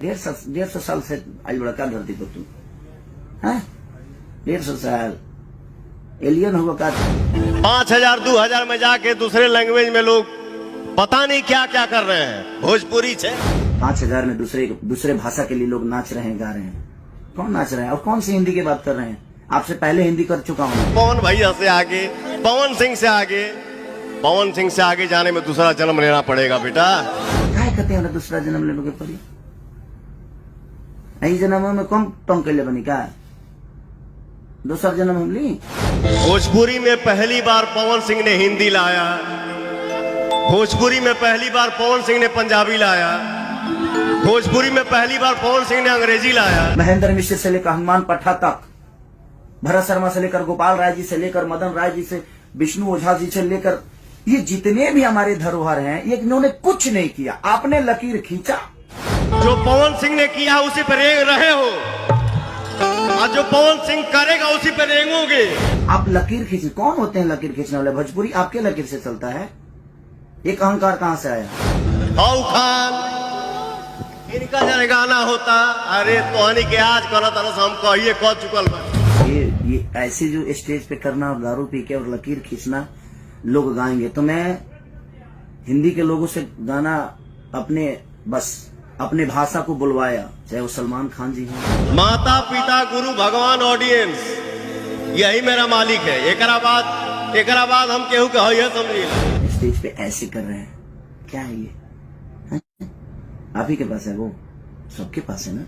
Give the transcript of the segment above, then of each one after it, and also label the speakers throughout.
Speaker 1: 150 साल से आज बड़का धरती पर तू है 150 साल एलियन होगा का
Speaker 2: 5000 2000 में जाके दूसरे लैंग्वेज में लोग पता नहीं क्या क्या कर रहे हैं भोजपुरी से
Speaker 1: 5000 में दूसरे भाषा के लिए लोग नाच रहे हैं, गा रहे हैं। कौन नाच रहे हैं और कौन सी हिंदी की बात कर रहे हैं? आपसे पहले हिंदी कर चुका हूँ।
Speaker 2: पवन भैया से आगे, पवन सिंह से आगे जाने में दूसरा जन्म लेना पड़ेगा बेटा।
Speaker 1: क्या कहते हैं दूसरा जन्म ले लोगे पड़ी यही जन्म में कम टोंग के लिए बनी का दूसरा जन्म हम ली।
Speaker 2: भोजपुरी में पहली बार पवन सिंह ने हिंदी लाया, भोजपुरी में पहली बार पवन सिंह ने पंजाबी लाया, भोजपुरी में पहली बार पवन सिंह ने अंग्रेजी लाया।
Speaker 1: महेंद्र मिश्र से लेकर हनुमान पट्टा तक, भरत शर्मा से लेकर गोपाल राय जी से लेकर मदन राय जी से विष्णु ओझा जी से लेकर ये जितने भी हमारे धरोहर हैं ये इन्होंने कुछ नहीं किया। आपने लकीर खींचा,
Speaker 2: जो पवन सिंह ने किया उसी पर रेंग रहे हो और जो पवन सिंह करेगा उसी पर रेंगोगे।
Speaker 1: आप लकीर खींच, कौन होते हैं लकीर खींचने वाले? भोजपुरी आपके लकीर से चलता है। एक अहंकार कहां से आया?
Speaker 2: हाउ खान इनका जब गाना होता अरे तोहनी के आज करत हम कहिए कह चुकल बा।
Speaker 1: ये ऐसे जो स्टेज पे करना और दारू पी के और लकीर खींचना लोग गाएंगे तो मैं हिंदी के लोगों से गाना अपने भाषा को बुलवाया, चाहे वो सलमान खान जी हैं।
Speaker 2: माता पिता गुरु भगवान ऑडियंस यही मेरा मालिक है। एकरा बाद हम केहू के है समझिए।
Speaker 1: स्टेज पे ऐसे कर रहे हैं, क्या है ये? आप ही के पास है, वो सबके पास है ना।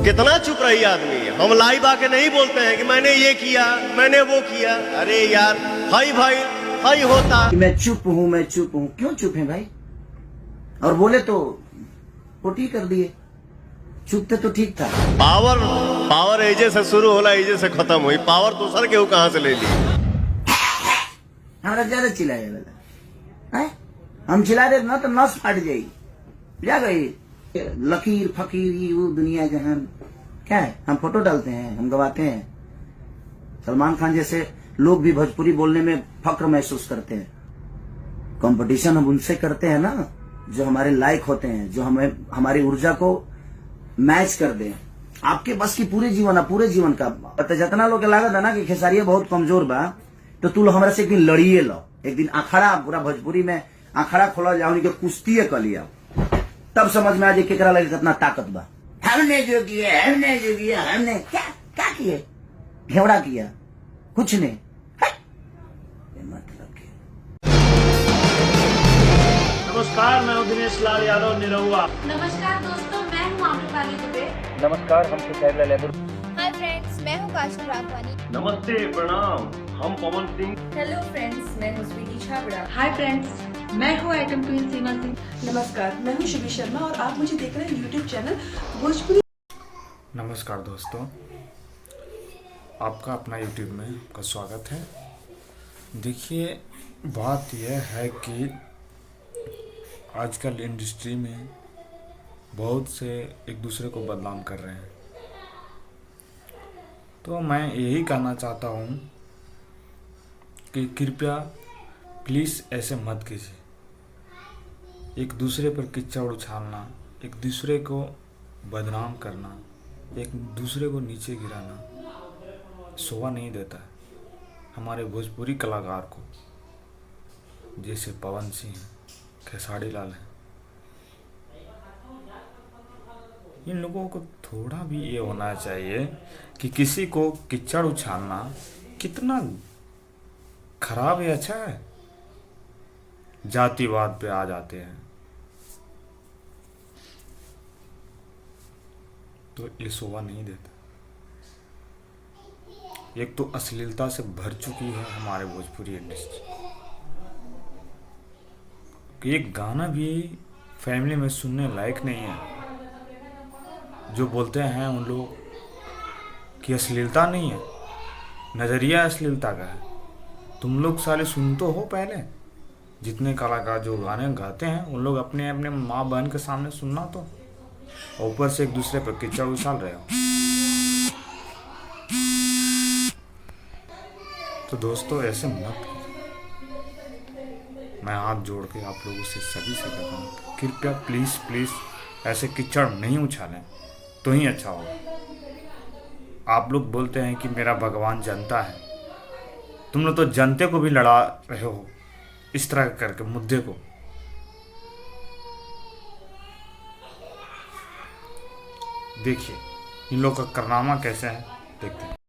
Speaker 2: कितना चुप रही आदमी। हम लाइव आके नहीं बोलते हैं कि मैंने ये किया मैंने वो किया। अरे यार हाई भाई हाई होता
Speaker 1: कि मैं चुप हूँ। क्यों चुप है भाई? और बोले तो पोटी कर दिए। चुप थे तो ठीक था।
Speaker 2: पावर एजे से शुरू होला एजे से खत्म हुई। पावर दूसर के कहां से ले ली?
Speaker 1: हमारा ज्यादा चिल्लाए वाला है। हम चिल्ला दे ना तो नस फट जाएगी। जा गई लकीर फकीर ये वो दुनिया जहान क्या है? हम फोटो डालते हैं, हम गवाते हैं। सलमान खान जैसे लोग भी भोजपुरी बोलने में फक्र महसूस करते हैं। कंपटीशन हम उनसे करते हैं ना जो हमारे लायक होते हैं, जो हमें हमारी ऊर्जा को मैच कर दे। आपके बस की पूरे जीवन का जितना लोग लागत है ना कि खेसारिया बहुत कमजोर बा तो तू हमरा से एक दिन लड़िए लो। एक दिन अखाड़ा पूरा भोजपुरी में अखाड़ा खोला जाओ के कुश्ती कर लिया, तब समझ में आ जाए केकरा लगे कितना ताकत बा। हमने जो किया हमने क्या किए? घेवड़ा किया कुछ नहीं। मतलब
Speaker 3: नमस्कार, मैं हूं दिनेश लाल यादव निरहुआ।
Speaker 4: नमस्कार दोस्तों, मैं हूं आम्रपाली दुबे।
Speaker 5: नमस्कार, हम सुशैल लेबर।
Speaker 6: हाय फ्रेंड्स, मैं हूँ काशनी राघवानी।
Speaker 2: नमस्ते प्रणाम, हम पवन सिंह।
Speaker 4: हेलो फ्रेंड्स, मैं हूं स्वीटी छाबड़ा।
Speaker 7: हाय फ्रेंड्स, मैं हूँ आइटम क्वीन सीमा सिंह।
Speaker 8: नमस्कार, मैं हूँ शिवी शर्मा और आप मुझे देख रहे हैं यूट्यूब चैनल भोजपुरी।
Speaker 9: नमस्कार दोस्तों, आपका अपना यूट्यूब में आपका स्वागत है। देखिए बात यह है कि आजकल इंडस्ट्री में बहुत से एक दूसरे को बदनाम कर रहे हैं, तो मैं यही कहना चाहता हूँ कि कृपया प्लीज़ ऐसे मत कीजिए। एक दूसरे पर कीचड़ उछालना, एक दूसरे को बदनाम करना, एक दूसरे को नीचे गिराना शोभा नहीं देता है हमारे भोजपुरी कलाकार को, जैसे पवन सिंह हैं, खेसारी लाल हैं। इन लोगों को थोड़ा भी ये होना चाहिए कि किसी को कीचड़ उछालना कितना खराब है, अच्छा है। जातिवाद पे आ जाते हैं तो ये शोभा नहीं देता। एक तो अश्लीलता से भर चुकी है हमारे भोजपुरी इंडस्ट्री कि एक गाना भी फैमिली में सुनने लायक नहीं है। जो बोलते हैं उन लोग कि अश्लीलता नहीं है, नज़रिया अश्लीलता का है। तुम लोग साले सुन तो हो पहले, जितने कलाकार जो गाने गाते हैं उन लोग अपने अपने माँ बहन के सामने सुनना तो, ऊपर से एक दूसरे पर कीचड़ उछाल रहे हो। तो दोस्तों ऐसे मत कीजिए। मैं हाथ जोड़ के आप लोगों से सभी से कहता हूँ कृपया प्लीज़ ऐसे कीचड़ नहीं उछालें तो ही अच्छा होगा। आप लोग बोलते हैं कि मेरा भगवान जनता है, तुम लोग तो जनते को भी लड़ा रहे हो इस तरह करके मुद्दे को। देखिए इन लोग का कारनामा कैसे है, देखते हैं।